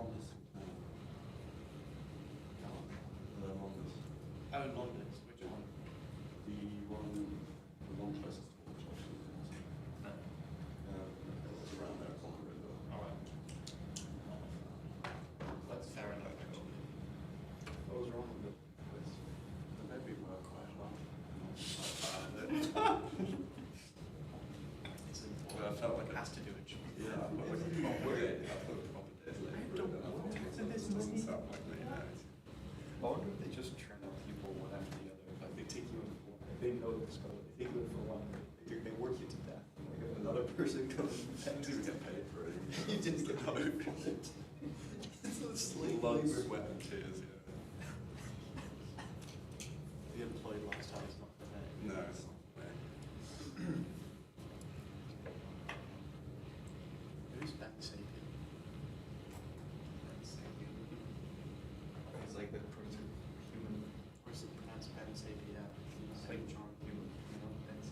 Londis. Londis. Oh, Londis. Which one? The one closest to Woolwich, actually. No. It's around there, it's on the river. All right. That's fair enough, actually. What was wrong with it? The maybe work quite well. It's important. Well, I felt like it has to do it. Yeah, I felt like a proper day. I felt a proper day later. It doesn't sound like me now. I wonder if they just turn out people one after the other. Like they take you in for one, they know the scope, they take you in for one, they work you to death. And like another person comes and I didn't get paid for it. you didn't get paid for it. It's a slave Blood, labor. sweat, and tears, yeah. The employee lifestyle is not for me. No, it's not for me. Who's Ben Sapien? It's like the primitive human, Or is it pronounced Ben Sapien? it's like John Human, you know, that's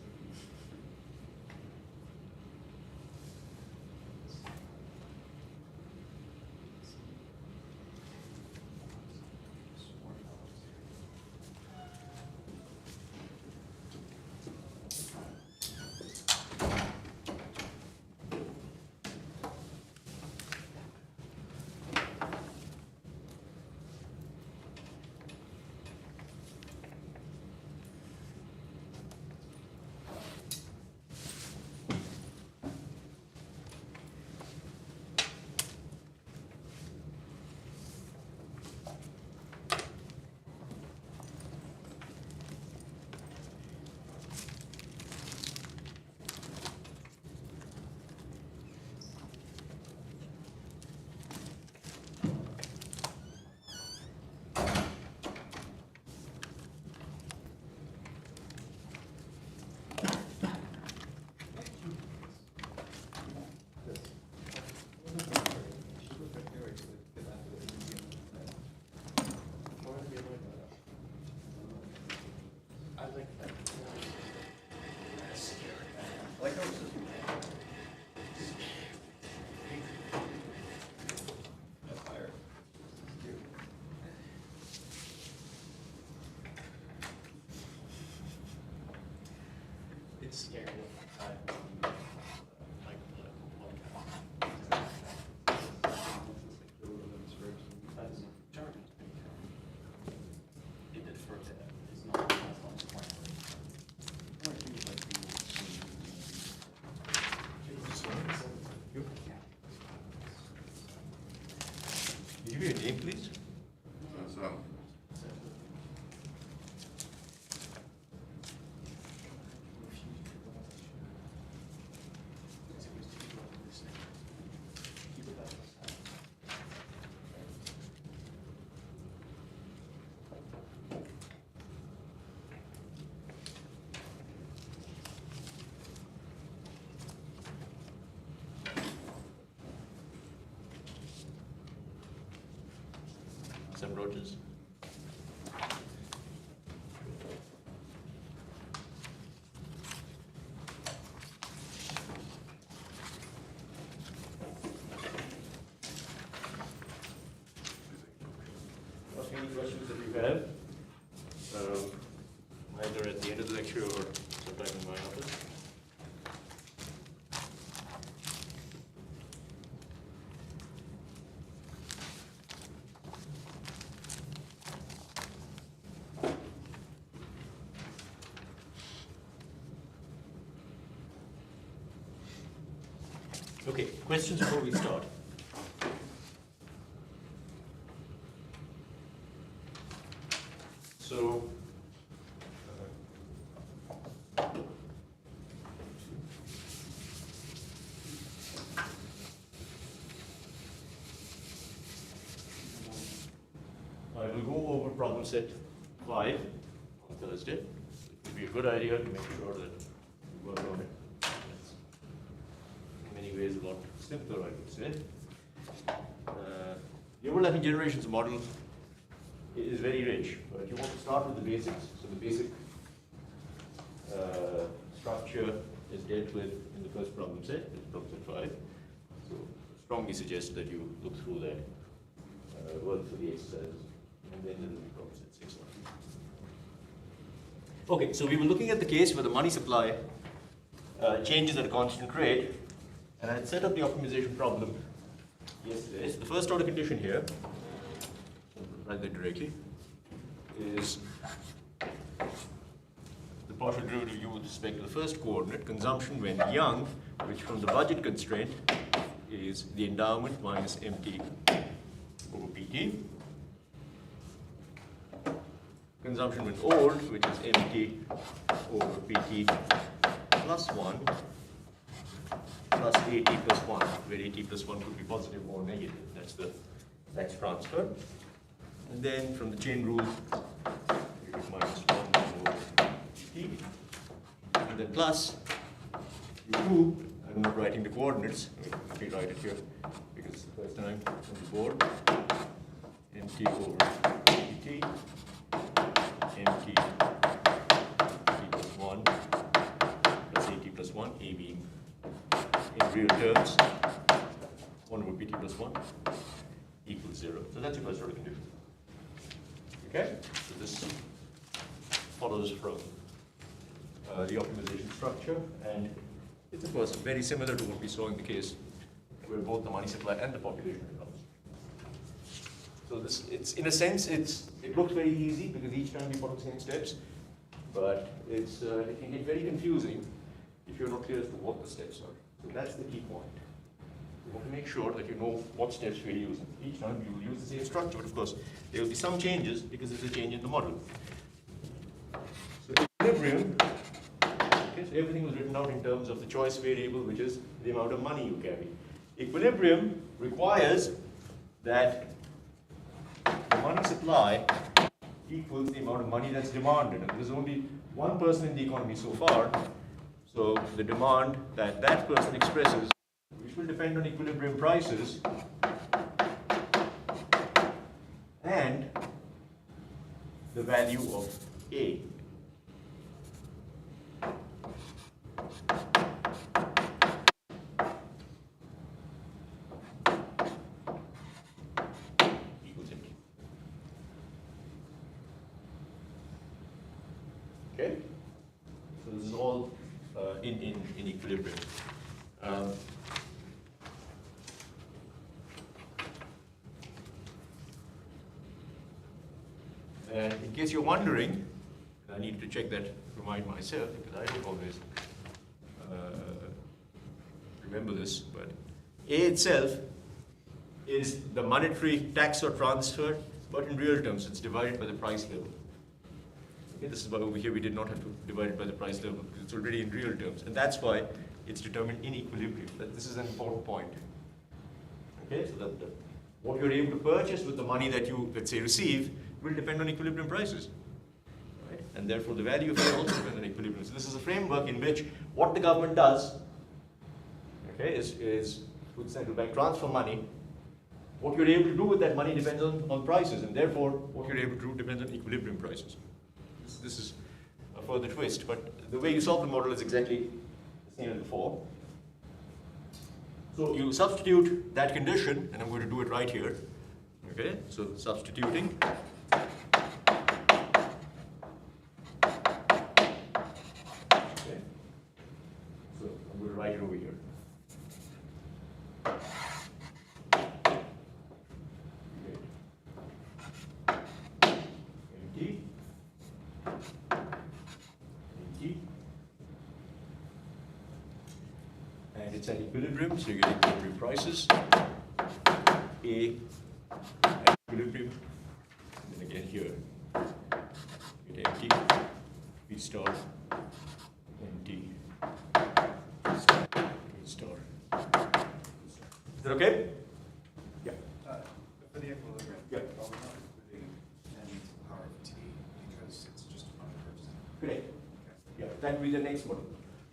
I like that. I like how it's just fire. It's scary. Like political podcast. That's German. It did for a bit. It's not as long as point. Give me your name, please. So, Sam Rogers. Ask any questions that you have, either at the end of the lecture or sometime in my office. Okay, questions before we start? So, I will go over problem set 5 on Thursday. It would be a good idea to make sure that you work on it. It's in many ways a lot simpler, I would say. The overlapping generations model is very rich, but you want to start with the basics. So the basic structure is dealt with in the first problem set, it's problem set 5. So strongly suggest that you look through that work for the exercises, and then there will be problems at 6 o'clock. Okay, so we were looking at the case where the money supply changes at a constant rate, and I had set up the optimization problem yesterday. So the first order condition here, write that directly, is the partial derivative u with respect to the first coordinate, consumption when young, which from the budget constraint is the endowment minus mt over pt. Consumption when old, which is mt over pt plus 1 plus at plus 1, where at plus 1 could be positive or negative. That's transfer. And then from the chain rule, you get minus 1 over pt. And then plus u2, I'm not writing the coordinates, let me write it here because it's the first time on the board. Mt over pt, mt t plus 1 plus at plus 1, a being in real terms 1 over pt plus 1 equals 0. So that's your first order condition. Okay? So this follows from the optimization structure, and it's of course very similar to what we saw in the case where both the money supply and the population becomes. So this, it's in a sense, it looks very easy because each time we follow the same steps, but it can get very confusing if you're not clear as to what the steps are. So that's the key point. You want to make sure that you know what steps we're using. Each time you will use the same structure, but of course there will be some changes because there's a change in the model. So equilibrium, okay, so everything was written out in terms of the choice variable, which is the amount of money you carry. Equilibrium requires that the money supply equals the amount of money that's demanded. And there's only one person in the economy so far, so the demand that that person expresses, which will depend on equilibrium prices, and the value of A. Equals empty. Okay? So this is all in equilibrium. And in case you're wondering, I need to check that, remind myself, because I don't always remember this, but A itself is the monetary tax or transfer, but in real terms, it's divided by the price level. Okay, this is why over here we did not have to divide it by the price level, because it's already in real terms, and that's why it's determined in equilibrium. This is an important point. Okay, so that what you're able to purchase with the money that you, let's say, receive will depend on equilibrium prices, right? And therefore the value of it also depends on equilibrium. So this is a framework in which what the government does, okay, is with central bank transfer money. What you're able to do with that money depends on prices, and therefore what you're able to do depends on equilibrium prices. This is a further twist, but the way you solve the model is exactly the same as before. So you substitute that condition, and I'm going to do it right here. Okay, so substituting. Okay, so I'm going to write it over here. Empty. Empty. And it's at equilibrium, so you get equilibrium prices. A at equilibrium, and then again here, you get empty, B star, empty, B star. Is that okay? Yeah. For the equilibrium, Yeah. well, we're not including n to the power of t because it's just one person. Correct. Okay. Yeah, that will be the next model.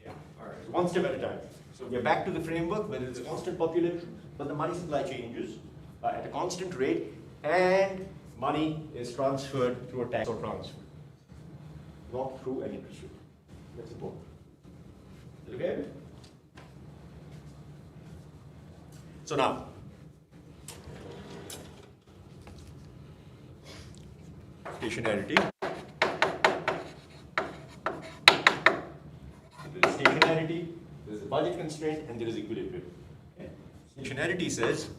Yeah, all right. So one step at a time. So we are back to the framework where there is a constant population, but the money supply changes at a constant rate, and money is transferred through a tax or transfer, not through an interest rate. That's important. Okay? So now, stationarity. There is stationarity, there is a budget constraint, and there is equilibrium. Okay. Stationarity says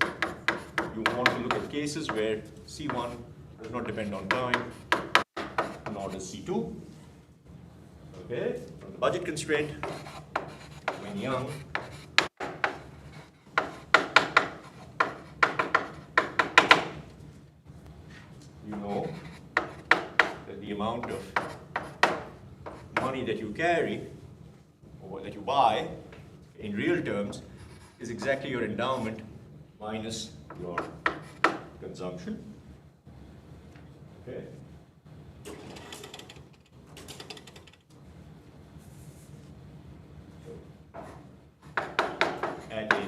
you want to look at cases where C1 does not depend on time, nor does C2. Okay, from the budget constraint, when young, you know that the amount of money that you carry or that you buy in real terms is exactly your endowment minus your consumption. Okay. At a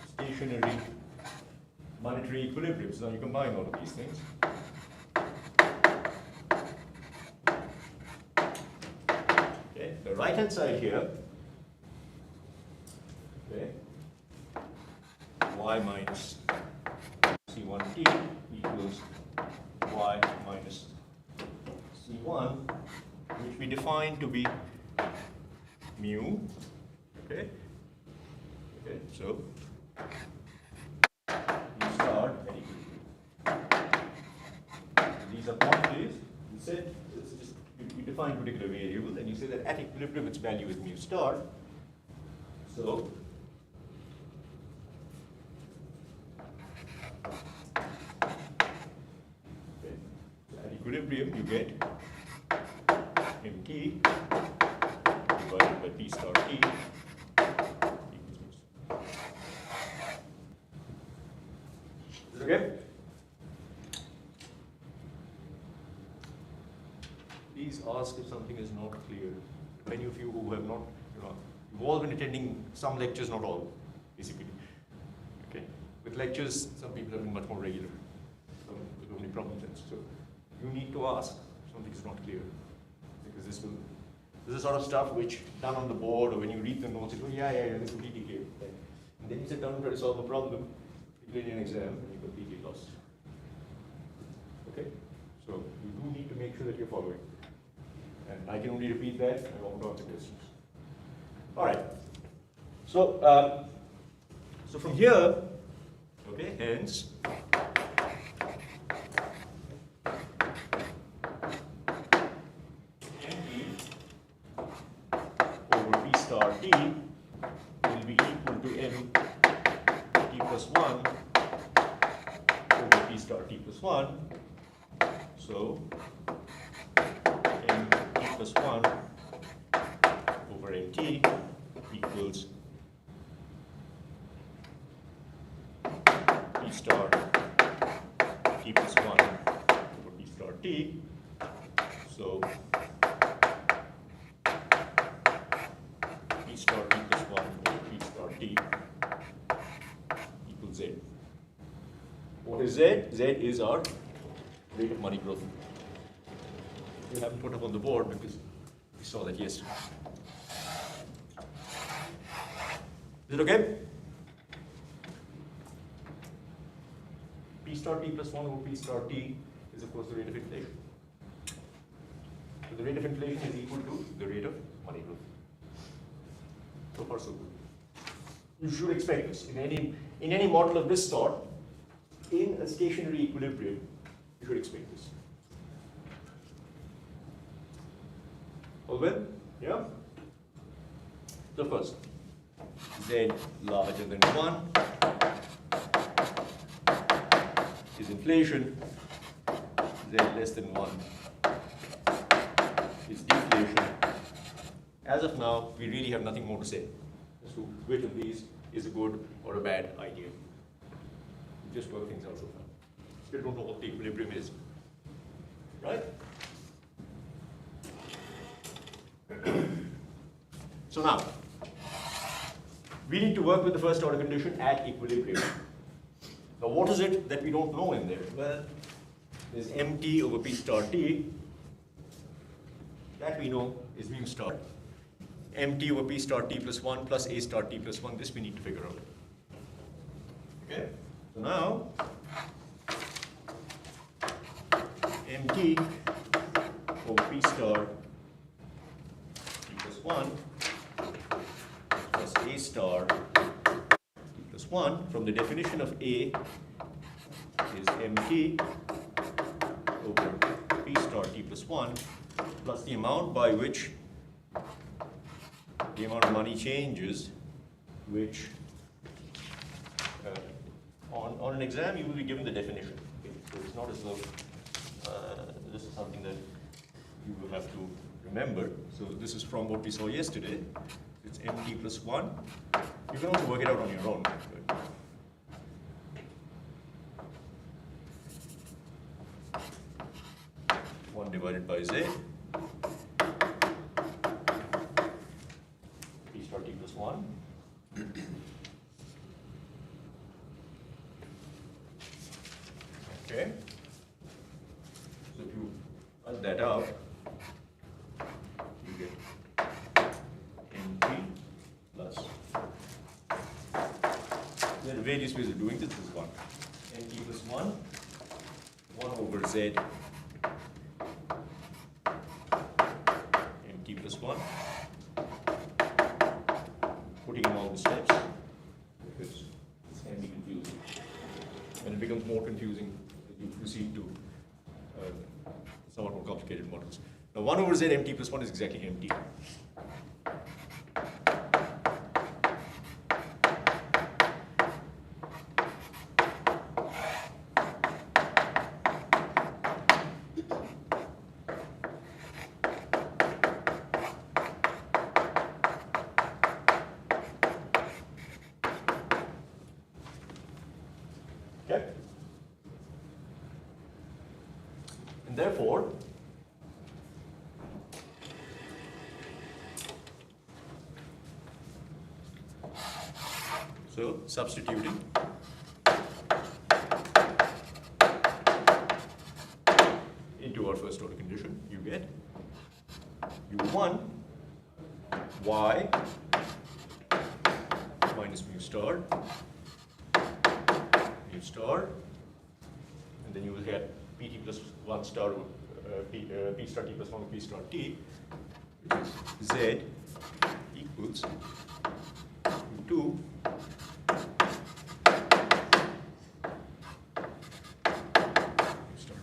stationary monetary equilibrium. So now you combine all of these things. Okay, the right hand side here, okay, y minus C1t equals y minus C1, which we define to be mu. Okay. Okay, so you start at equilibrium. These are quantities. You said you define a particular variable, and you say that at equilibrium its value is mu star. So okay, at equilibrium you get mt divided by p star t. Is it okay? Please ask if something is not clear. Many of you who have not, you've all been attending some lectures, not all, basically. Okay. With lectures, some people have been much more regular. Some with only problem sets. So you need to ask if something is not clear, because this is sort of stuff which done on the board or when you read the notes, you go, yeah, this is completely clear. And then you sit down and try to solve a problem, you get an exam, and you're completely lost. Okay? So you do need to make sure that you're following. And I can only repeat that, I won't answer questions. All right. So, so from here, okay, hence, over P star T will be equal to M T plus 1 over P star T plus 1. So, M T plus 1 over MT equals P star T plus 1 over P star T. So, P star T plus 1 over P star T equals Z. What is Z? Z is our rate of money growth. We haven't put up on the board because we saw that yesterday. Is it okay? P star T plus 1 over P star T is of course the rate of inflation. So the rate of inflation is equal to the rate of money growth. So far so good. You should expect this. In any model of this sort, in a stationary equilibrium, you should expect this. All well? Yeah? So first, Z larger than 1 is inflation, Z less than 1 is deflation. As of now, we really have nothing more to say as to which of these is a good or a bad idea. We just work things out so far. Still don't know what the equilibrium is, right? So now, we need to work with the first order condition at equilibrium. Now what is it that we don't know in there? Well, there's MT over P star T. That we know is mu star. MT over P star T plus 1 plus A star T plus 1, this we need to figure out. Okay? So now, MT over P star T plus 1 plus A star T plus 1. From the definition of A is MT over P star T plus 1 plus the amount by which the amount of money changes, which on an exam you will be given the definition. Okay? So it's not as though this is something that you will have to remember. So this is from what we saw yesterday. It's MT plus 1. You can also work it out on your own. But 1 divided by Z. P star T plus 1. Okay. So if you add that out, you get NP plus. There are various ways of doing this. This is 1. NP plus 1. 1 over Z. NP plus 1. Putting in all the steps, because this can be confusing. And it becomes more confusing as you proceed to somewhat more complicated models. Now 1 over Z MT plus 1 is exactly MT. Okay? And therefore, so substituting into our first order condition, you get U1 Y minus mu star, and then you will get Pt plus 1 star, P star T plus 1 P star T, which is Z equals 2 star.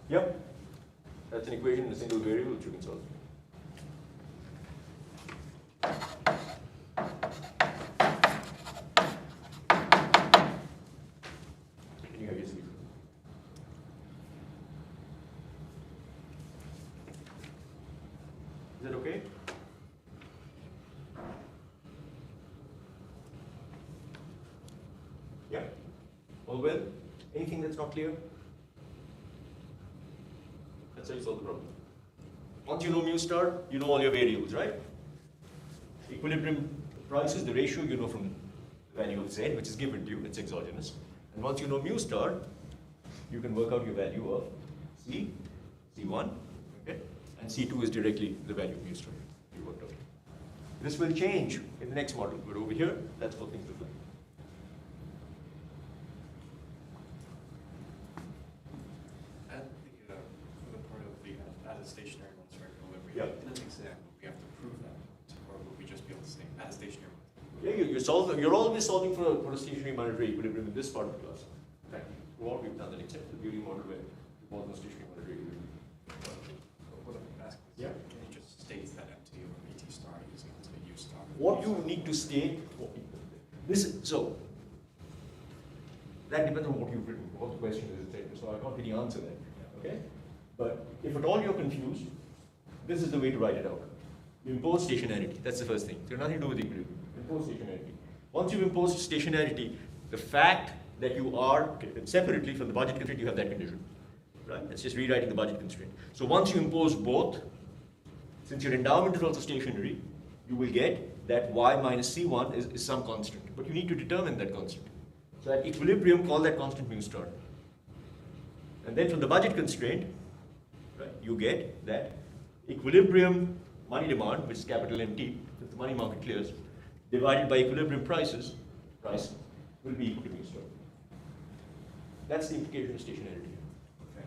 Yep, that's an equation in a single variable which you can solve. You have your solution. Is that okay? Yeah? All well? Anything that's not clear? That's how you solve the problem. Once you know mu star, you know all your variables, right? Equilibrium price is the ratio you know from the value of Z, which is given to you, it's exogenous. And once you know mu star, you can work out your value of C, C1, okay? And C2 is directly the value of mu star you worked out. This will change in the next model, but over here, that's what things look like. At the, for the part of the added stationary ones for equilibrium, Yeah. in an exam, we have to prove that, or would we just be able to say added stationary ones? Yeah, you're always solving for a stationary monetary equilibrium in this part of the class. In fact, what we've done that except the beauty model where it wasn't stationary monetary equilibrium. What I'm asking is, Yeah. it just states that MT over PT star is equal to U star. What you need to state, so that depends on what you've written, what the question is, etc. So I can't really answer that, okay? But if at all you're confused, this is the way to write it out. You impose stationarity, that's the first thing. So nothing to do with equilibrium. Impose stationarity. Once you've imposed stationarity, the fact that you are, separately from the budget constraint, you have that condition, right? That's just rewriting the budget constraint. So once you impose both, since your endowment is also stationary, you will get that y minus c1 is some constant. But you need to determine that constant. So at equilibrium, call that constant mu star. And then from the budget constraint, right, you get that equilibrium money demand, which is capital MT, if the money market clears, divided by equilibrium price will be equal to mu star. That's the implication of stationarity. Okay.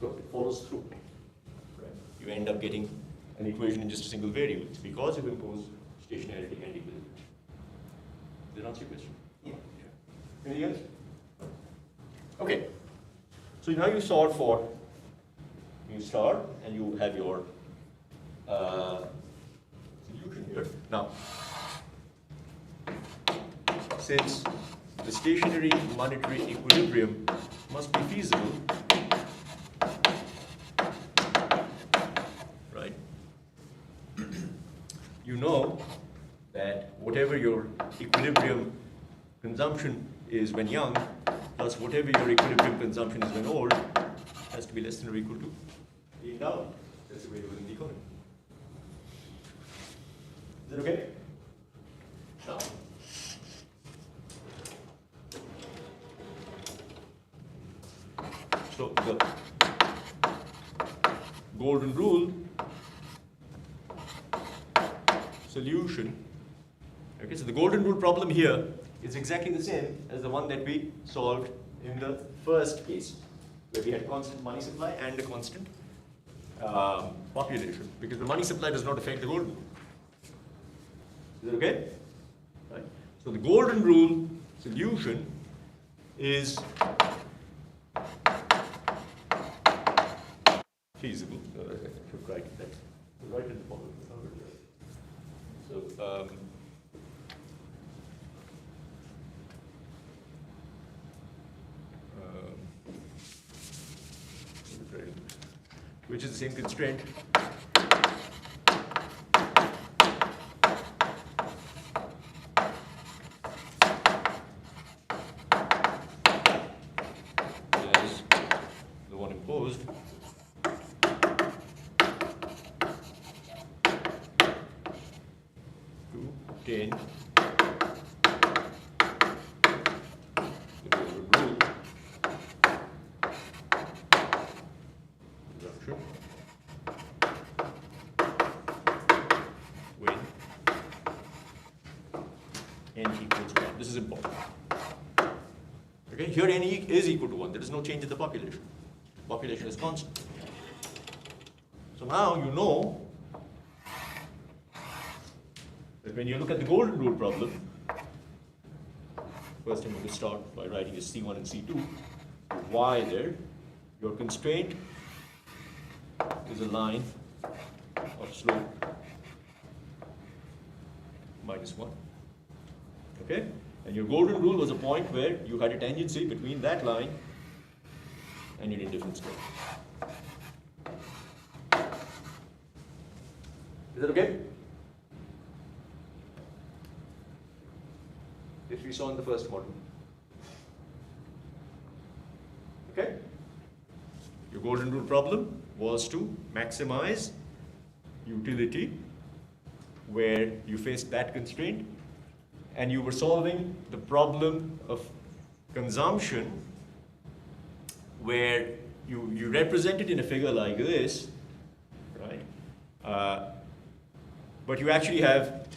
So it follows through. Right? You end up getting an equation in just a single variable. It's because you've imposed stationarity and equilibrium. Did that answer your question? Yeah. Anything else? Okay. So now you solve for mu star and you have your solution here. Now, since the stationary monetary equilibrium must be feasible, right? You know that whatever your equilibrium consumption is when young, plus whatever your equilibrium consumption is when old, has to be less than or equal to the endowment. That's the way it was in the economy. Is that okay? Now, so the golden rule solution. Okay, so the golden rule problem here is exactly the same as the one that we solved in the first case, where we had constant money supply and a constant population, because the money supply does not affect the golden rule. Is that okay? Right. So the golden rule solution is feasible. I should write that. Write it in the bottom. So which is the same constraint. As the one imposed. To obtain the golden rule. Reduction. When n equals 1. This is important. Okay, here n is equal to 1. There is no change in the population. Population is constant. So now you know that when you look at the golden rule problem, first I'm going to start by writing a C1 and C2. Y there, your constraint is a line of slope -1. Okay? And your golden rule was a point where you had a tangency between that line and your indifference curve. Is that okay? This we saw in the first model. Okay? Your golden rule problem was to maximize utility where you faced that constraint, and you were solving the problem of consumption where you represent it in a figure like this, right? But you actually have,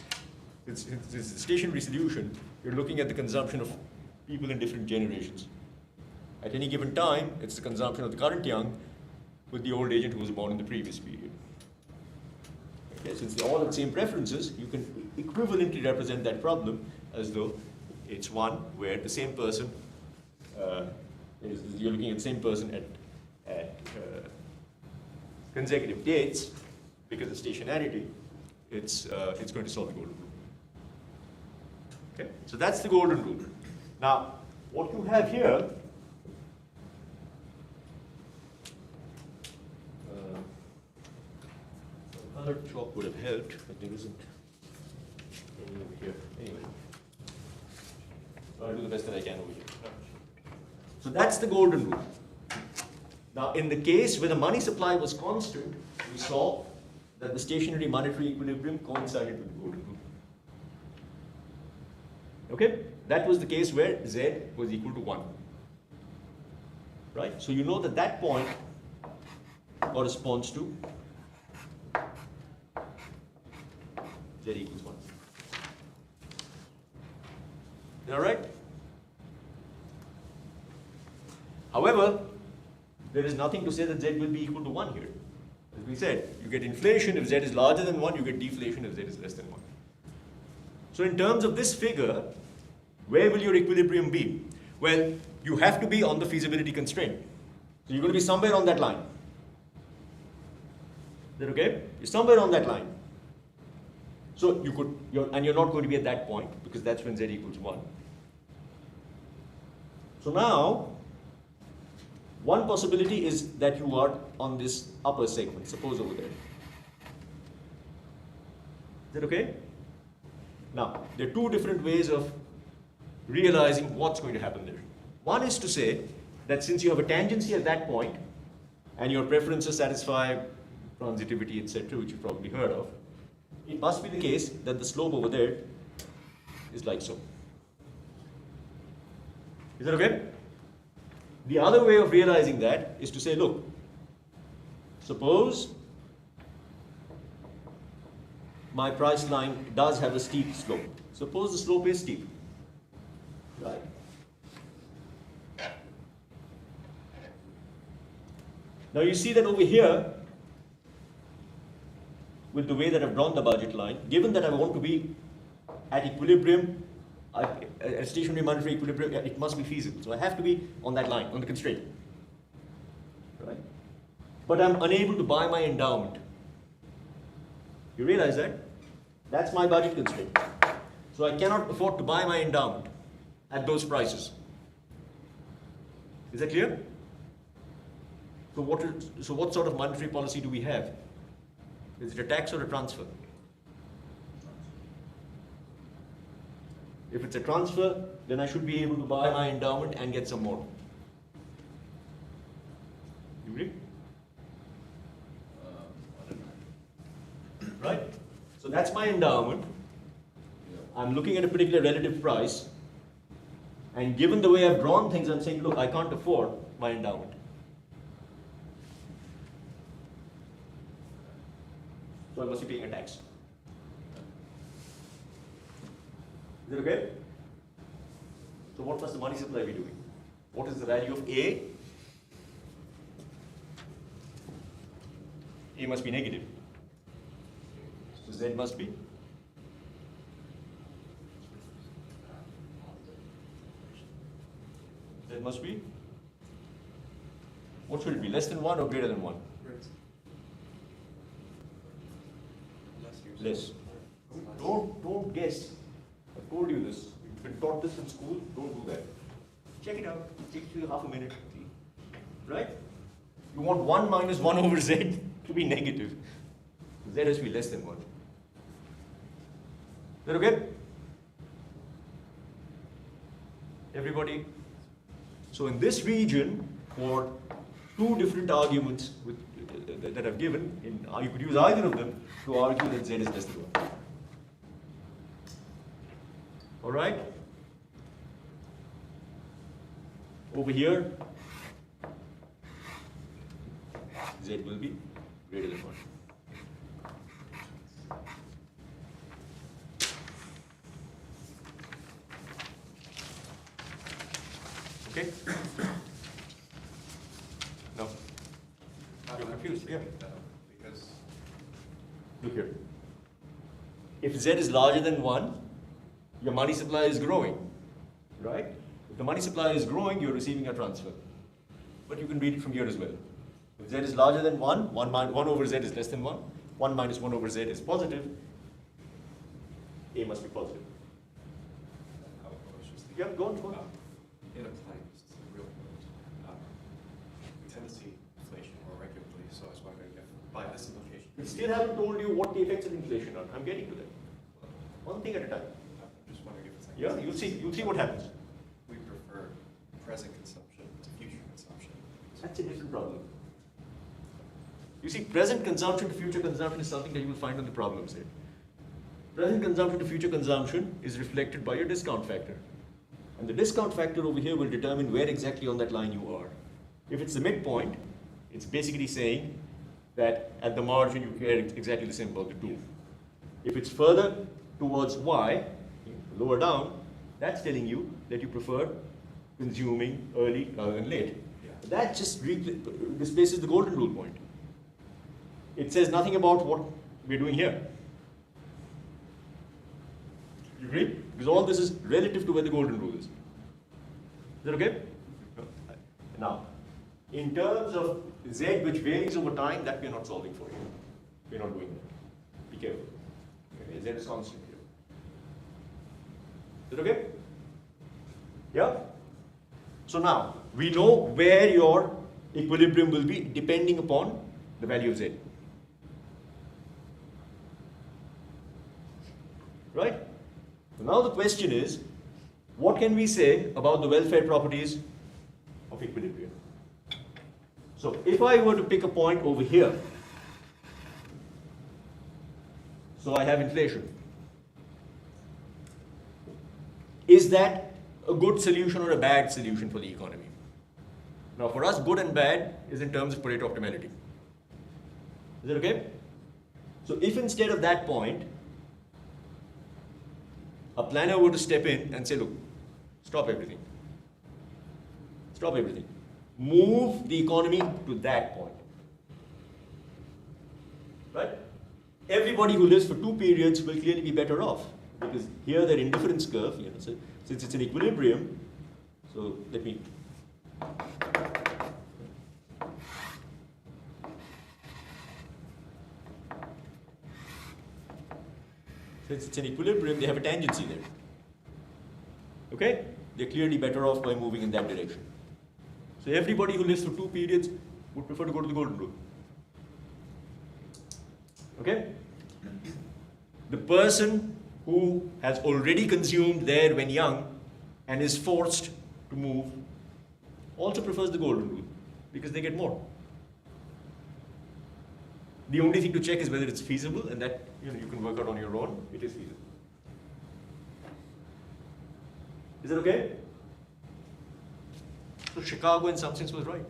it's a stationary solution. You're looking at the consumption of people in different generations. At any given time, it's the consumption of the current young with the old agent who was born in the previous period. Okay, since they all have the same preferences, you can equivalently represent that problem as though it's one where the same person, you're looking at the same person at consecutive dates, because of stationarity, it's going to solve the golden rule. Okay, so that's the golden rule. Now, what you have here, another chalk would have helped, but there isn't any over here. Anyway, so I'll do the best that I can over here. So that's the golden rule. Now, in the case where the money supply was constant, we saw that the stationary monetary equilibrium coincided with the golden rule. Okay? That was the case where Z was equal to 1. Right? So you know that that point corresponds to Z equals 1. All right? However, there is nothing to say that Z will be equal to 1 here. As we said, you get inflation if Z is larger than 1, you get deflation if Z is less than 1. So in terms of this figure, where will your equilibrium be? Well, you have to be on the feasibility constraint. So you're going to be somewhere on that line. Is that okay? You're somewhere on that line. So you're not going to be at that point because that's when Z equals 1. So now, one possibility is that you are on this upper segment, suppose over there. Is that okay? Now, there are two different ways of realizing what's going to happen there. One is to say that since you have a tangency at that point, and your preferences satisfy transitivity, etc., which you've probably heard of, it must be the case that the slope over there is like so. Is that okay? The other way of realizing that is to say, look, suppose my price line does have a steep slope. Suppose the slope is steep. Right. Now you see that over here, with the way that I've drawn the budget line, given that I want to be at equilibrium, at stationary monetary equilibrium, it must be feasible. So I have to be on that line, on the constraint. Right? But I'm unable to buy my endowment. You realize that? That's my budget constraint. So I cannot afford to buy my endowment at those prices. Is that clear? So what sort of monetary policy do we have? Is it a tax or a transfer? If it's a transfer, then I should be able to buy my endowment and get some more. You agree? Right? So that's my endowment. I'm looking at a particular relative price, and given the way I've drawn things, I'm saying, look, I can't afford my endowment. So I must be paying a tax. Is it okay? So what must the money supply be doing? What is the value of A? A must be negative. So Z must be? Z must be? What should it be? Less than 1 or greater than 1? Less. Don't guess. I've told you this. You've been taught this in school. Don't do that. Check it out. It takes you half a minute. Right? You want 1 minus 1 over Z to be negative. Z has to be less than 1. Is that okay? Everybody? So in this region, for two different arguments that I've given, you could use either of them to argue that Z is less than 1. All right? Over here, Z will be greater than 1. Okay? No? You're confused? Yeah. Because Look here. If Z is larger than 1, your money supply is growing, right? If the money supply is growing, you're receiving a transfer. But you can read it from here as well. If Z is larger than 1, 1 over Z is less than 1, 1 minus 1 over Z is positive, A must be positive. I was just Yeah, thinking, go on. in applying this to the real world, we tend to see inflation more regularly, so I was wondering if by this implication. We still haven't told you what the effects of inflation are. I'm getting to that. One thing at a time. I'm just wondering if it's like. Yeah, you'll see what happens. We prefer present consumption to future consumption. That's a different problem. You see, present consumption to future consumption is something that you will find on the problem set. Present consumption to future consumption is reflected by your discount factor. And the discount factor over here will determine where exactly on that line you are. If it's the midpoint, it's basically saying that at the margin you care exactly the same about the 2. If it's further towards Y, lower down, that's telling you that you prefer consuming early rather than late. Yeah. That just displaces the golden rule point. It says nothing about what we're doing here. You agree? Because all this is relative to where the golden rule is. Is that okay? Now, in terms of Z, which varies over time, that we're not solving for you. We're not doing that. Be careful. Okay, Z is constant here. Is that okay? Yeah? So now, we know where your equilibrium will be depending upon the value of Z. Right? So now the question is, what can we say about the welfare properties of equilibrium? So if I were to pick a point over here, so I have inflation. Is that a good solution or a bad solution for the economy? Now for us, good and bad is in terms of Pareto optimality. Is that okay? So if instead of that point, a planner were to step in and say, look, stop everything. Stop everything. Move the economy to that point. Right? Everybody who lives for 2 periods will clearly be better off, because here their indifference curve, so since it's an equilibrium, so let me. Since it's an equilibrium, they have a tangency there. Okay? They're clearly better off by moving in that direction. So everybody who lives for 2 periods would prefer to go to the golden rule. Okay? The person who has already consumed there when young and is forced to move also prefers the golden rule because they get more. The only thing to check is whether it's feasible, and that you can work out on your own. It is feasible. Is that okay? So Chicago in some sense was right.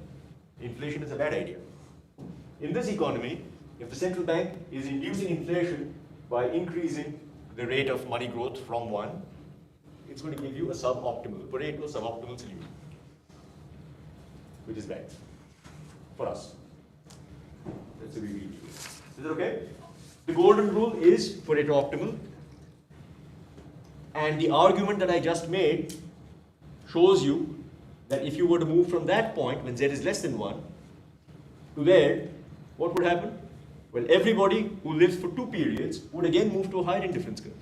Inflation is a bad idea. In this economy, if the central bank is inducing inflation by increasing the rate of money growth from 1, it's going to give you a suboptimal, Pareto suboptimal solution, which is bad for us. That's the way we do it. Is that okay? The golden rule is Pareto optimal, and the argument that I just made shows you that if you were to move from that point when Z is less than 1 to there, what would happen? Well, everybody who lives for 2 periods would again move to a higher indifference curve.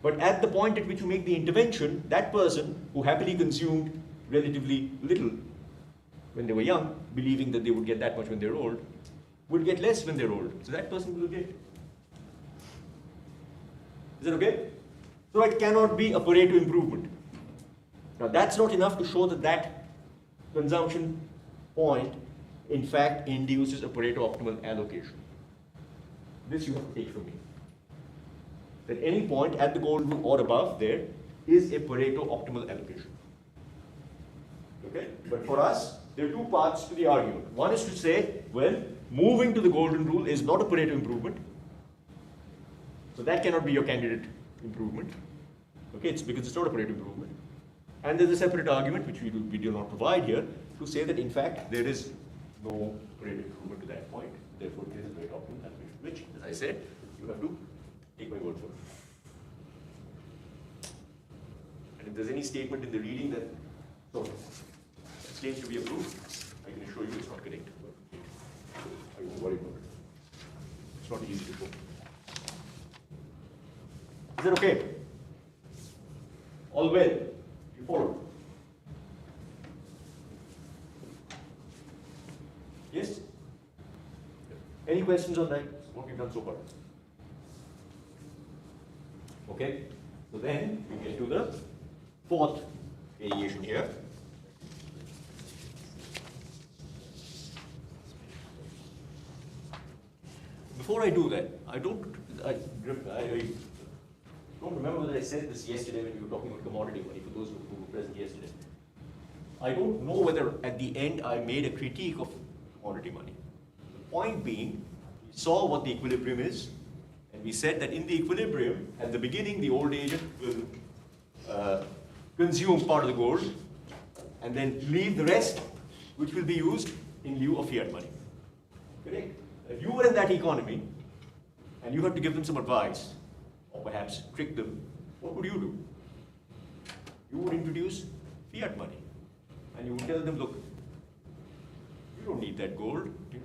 But at the point at which you make the intervention, that person who happily consumed relatively little when they were young, believing that they would get that much when they're old, would get less when they're old. So that person will get. Is that okay? So it cannot be a Pareto improvement. Now that's not enough to show that that consumption point in fact induces a Pareto optimal allocation. This you have to take from me. That any point at the golden rule or above there is a Pareto optimal allocation. Okay? But for us, there are 2 parts to the argument. One is to say, well, moving to the golden rule is not a Pareto improvement. So that cannot be your candidate improvement. Okay, it's because it's not a Pareto improvement. And there's a separate argument, which we do not provide here, to say that in fact there is no Pareto improvement to that point. Therefore, it is a Pareto optimal allocation, which, as I said, you have to take my word for it. And if there's any statement in the reading that sort of claims to be approved, I can assure you it's not correct. I won't worry about it. It's not easy to do. Is that okay? All well? You follow? Yes? Any questions on that? What we've done so far? Okay? So then we get to the 4th variation here. Before I do that, I don't remember whether I said this yesterday when we were talking about commodity money, for those who were present yesterday. I don't know whether at the end I made a critique of commodity money. The point being, we saw what the equilibrium is, and we said that in the equilibrium, at the beginning, the old agent will consume part of the gold, and then leave the rest, which will be used in lieu of fiat money. Correct? If you were in that economy, and you had to give them some advice, or perhaps trick them, what would you do? You would introduce fiat money. And you would tell them, look, you don't need that gold. You're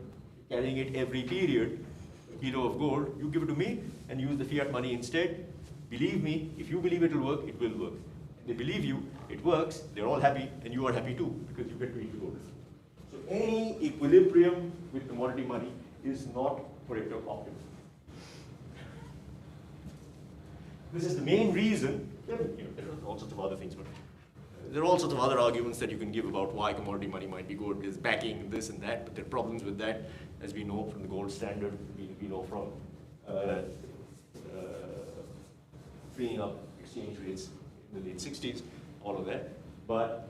carrying it every period, a kilo of gold. You give it to me and use the fiat money instead. Believe me, if you believe it will work, it will work. They believe you, it works, they're all happy, and you are happy too, because you get to eat the gold. So any equilibrium with commodity money is not Pareto optimum. This is the main reason. There are all sorts of other things, but there are all sorts of other arguments that you can give about why commodity money might be good. There's backing this and that, but there are problems with that, as we know from the gold standard. We know from freeing up exchange rates in the late 60s, all of that. But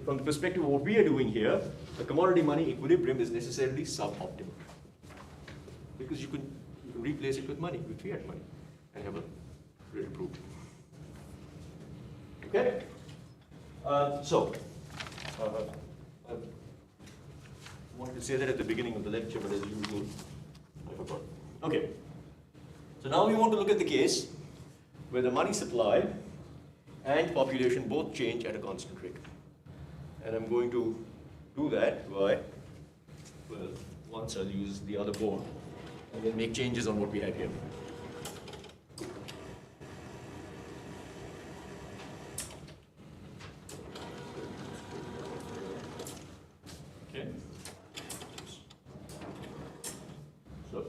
from the perspective of what we are doing here, the commodity money equilibrium is necessarily suboptimal, because you can replace it with money, with fiat money, and have a real improved. Okay? I wanted to say that at the beginning of the lecture, but as usual, I forgot. Okay. So now we want to look at the case where the money supply and population both change at a constant rate. And I'm going to do that by, well, once I'll use the other board and then make changes on what we have here. Okay. So.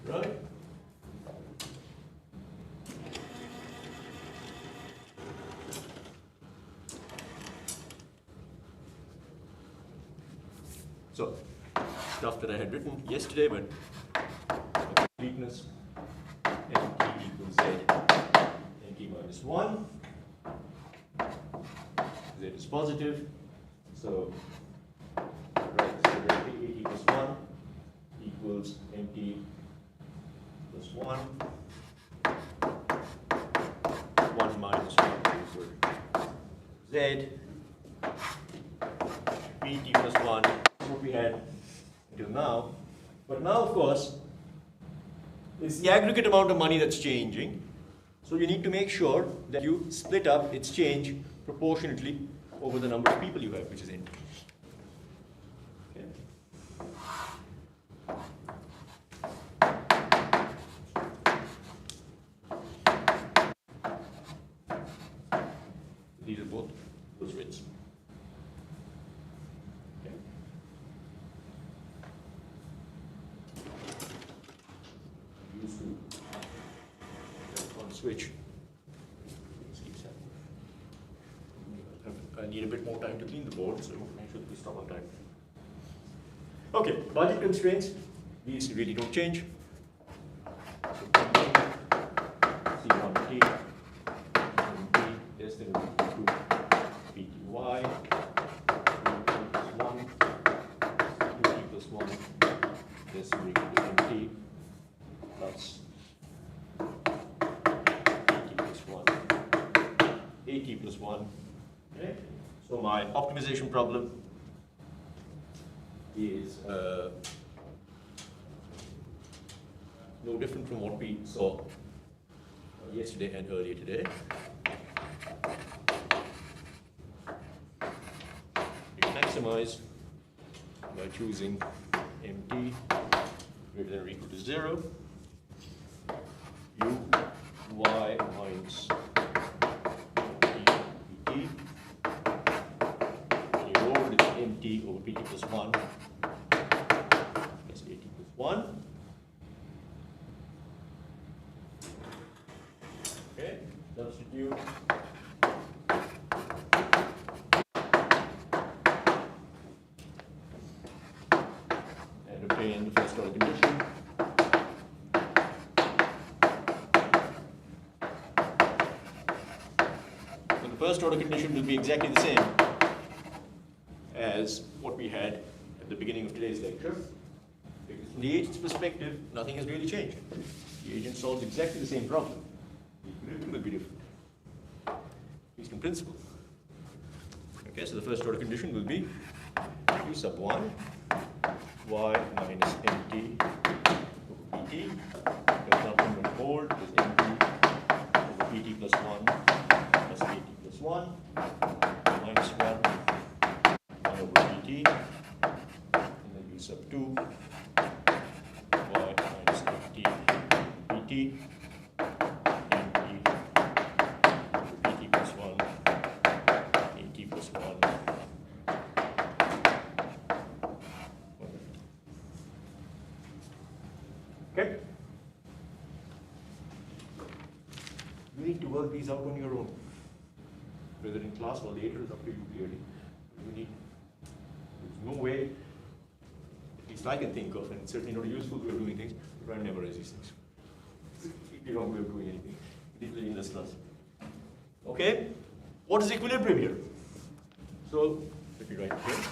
Right? So, stuff that I had written yesterday, but for completeness, nt equals z, nt minus 1. Z is positive, so write this directly, at plus 1 equals nt plus 1, 1 minus 1 over z, pt plus 1, what we had until now. But now, of course, it's the aggregate amount of money that's changing. So you need to make sure that you split up its change proportionately over the number of people you have, which is n. Okay. These are both those rates. Okay. Used to on switch. This keeps happening. I need a bit more time to clean the board, so make sure that we stop on time. Okay, budget constraints. These really don't change. So C1T, T is then equal to PTY, plus 1, T plus 1, this is equal to MT plus AT plus 1, AT plus 1. Okay? So my optimization problem is no different from what we saw yesterday and earlier today. You maximize by choosing MT greater than or equal to 0, U, Y minus PT. And you roll with MT over PT plus 1. That's AT plus 1. Okay, substitute. And in the first order condition. So the first order condition will be exactly the same as what we had at the beginning of today's lecture. Because from the agent's perspective, nothing has really changed. The agent solves exactly the same problem. The equilibrium will be different. At least in principle. Okay, so the first order condition will be u sub 1 y minus mt over pt. Consumption when old is mt over pt plus 1 plus pt plus 1 minus 1 over pt. And then u sub 2 y minus mt pt. pt plus 1 at plus 1. Okay? You need to work these out on your own. Whether in class or later is up to you clearly. There's no way, at least I can think of, and it's certainly not a useful way of doing things, to try and memorize these things. It's the wrong way of doing anything, particularly in this class. Okay? What is equilibrium here? So, let me write it here.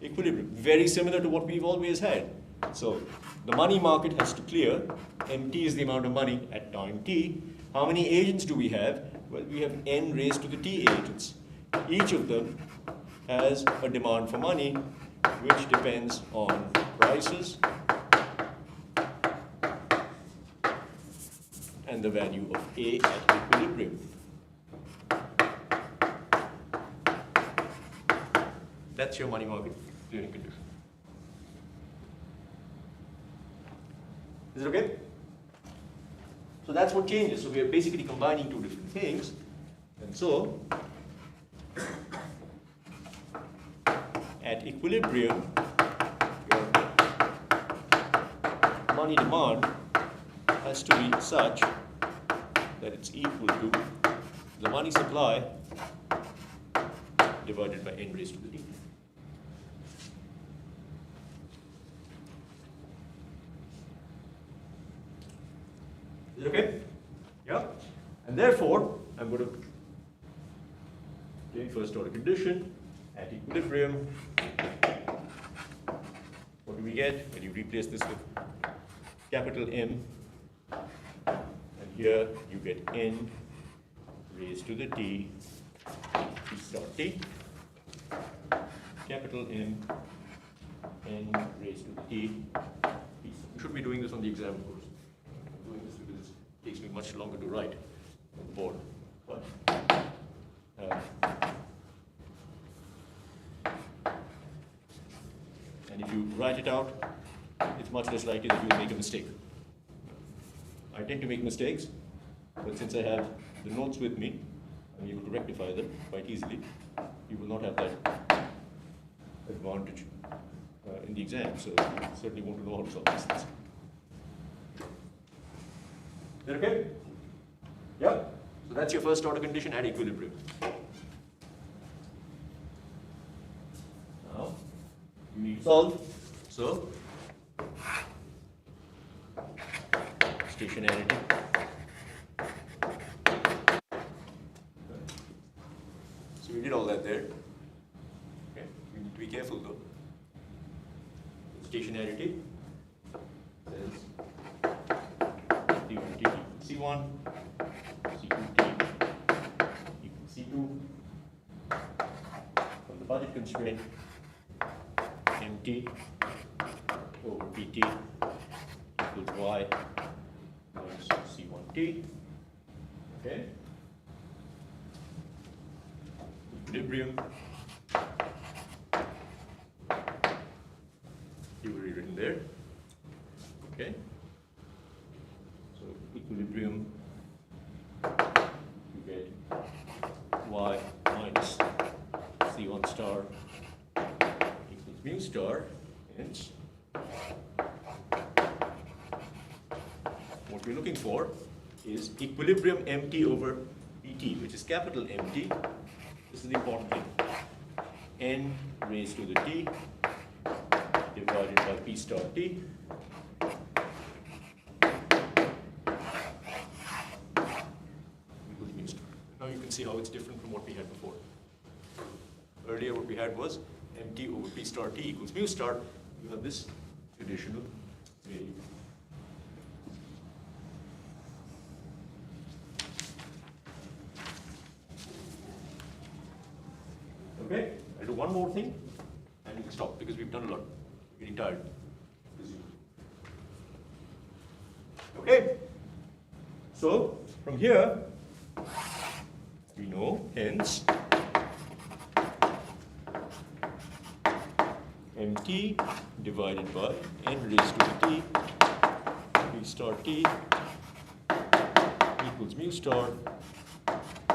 Equilibrium, very similar to what we've always had. So, the money market has to clear. MT is the amount of money at time t. How many agents do we have? Well, we have n raised to the t agents. Each of them has a demand for money, which depends on prices and the value of A at equilibrium. That's your money market clearing condition. Is it okay? So that's what changes. So we are basically combining two different things. And so, at equilibrium, your money demand has to be such that it's equal to the money supply divided by n raised to the t. Is it okay? Yeah? And therefore, I'm going to take first order condition at equilibrium. What do we get when you replace this with capital M? And here you get n raised to the t, t star t, capital M, n raised to the t. You should be doing this on the exam course. I'm doing this because it takes me much longer to write on the board. But, and if you write it out, it's much less likely that you'll make a mistake. I tend to make mistakes, but since I have the notes with me, I'm able to rectify them quite easily. You will not have that advantage in the exam, so you certainly want to know how to solve these things. Is that okay? Yeah? So that's your first order condition at equilibrium. Now, you need to solve. So, stationarity. So we did all that there. Okay. We need to be careful though. Stationarity says D1 T equals C1, C2 T equals C2. From the budget constraint, MT over PT equals Y minus C1T. Okay? Equilibrium. You will rewritten there. Okay? So equilibrium, you get Y minus C1 star equals mu star, hence what we're looking for is equilibrium MT over PT, which is capital MT. This is the important thing. N raised to the T divided by P star T. Equals mu star. Now you can see how it's different from what we had before. Earlier what we had was mt over P star T equals mu star. You have this additional variable. Okay, I'll do one more thing and we'll stop because we've done a lot. We're getting tired. Okay, so from here we know hence mt divided by n raised to the t p star t equals mu star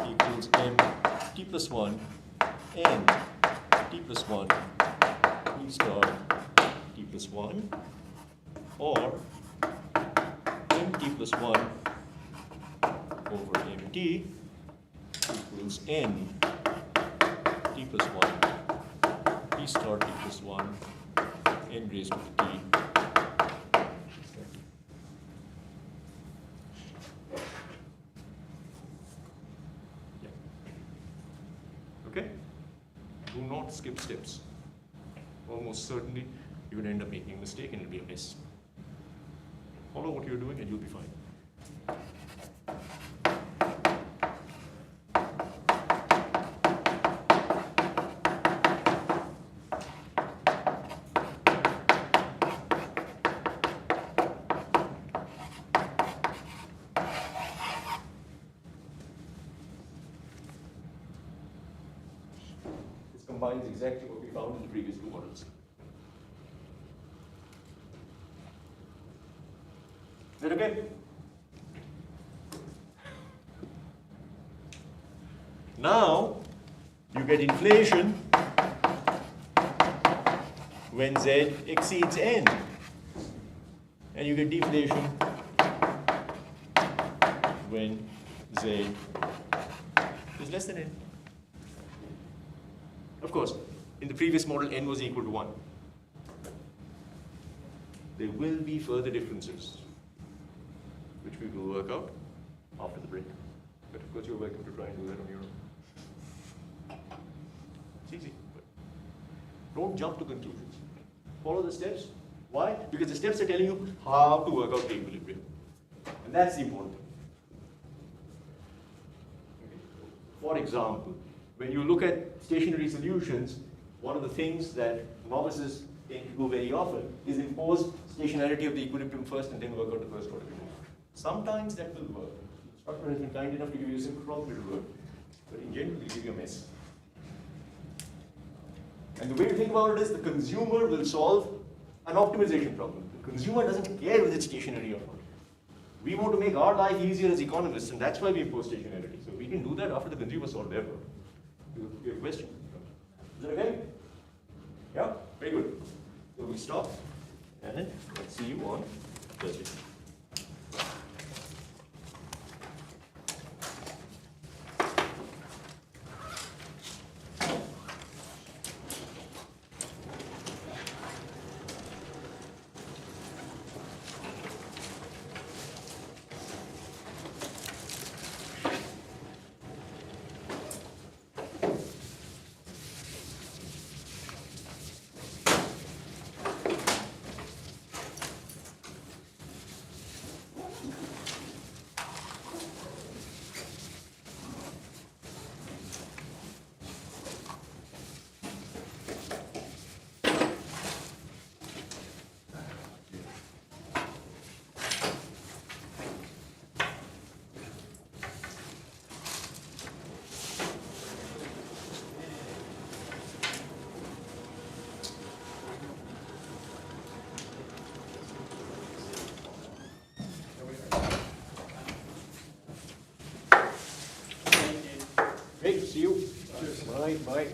equals m t plus 1 n t plus 1 mu star t plus 1 or mt plus 1 over mt equals n t plus 1 p star t plus 1 n raised to the t. Yeah. Okay? Do not skip steps. Almost certainly you will end up making a mistake and it'll be a mess. Follow what you're doing and you'll be fine. This combines exactly what we found in the previous two models. Is that okay? Now, you get inflation when Z exceeds N. And you get deflation when Z is less than N. Of course, in the previous model, N was equal to 1. There will be further differences, which we will work out after the break. But of course, you're welcome to try and do that on your own. It's easy, but don't jump to conclusions. Follow the steps. Why? Because the steps are telling you how to work out the equilibrium. And that's the important thing. Okay. For example, when you look at stationary solutions, one of the things that novices tend to do very often is impose stationarity of the equilibrium first and then work out the first order. Sometimes that will work. The instructor has been kind enough to give you a simple problem, it will work. But in general, it will give you a mess. And the way to think about it is the consumer will solve an optimization problem. The consumer doesn't care whether it's stationary or not. We want to make our life easier as economists, and that's why we impose stationarity. So we can do that after the consumer solved their problem. You have a question? Is that okay? Yeah? Very good. So we stop, and let's see you on Thursday. Great, see you. Bye, bye.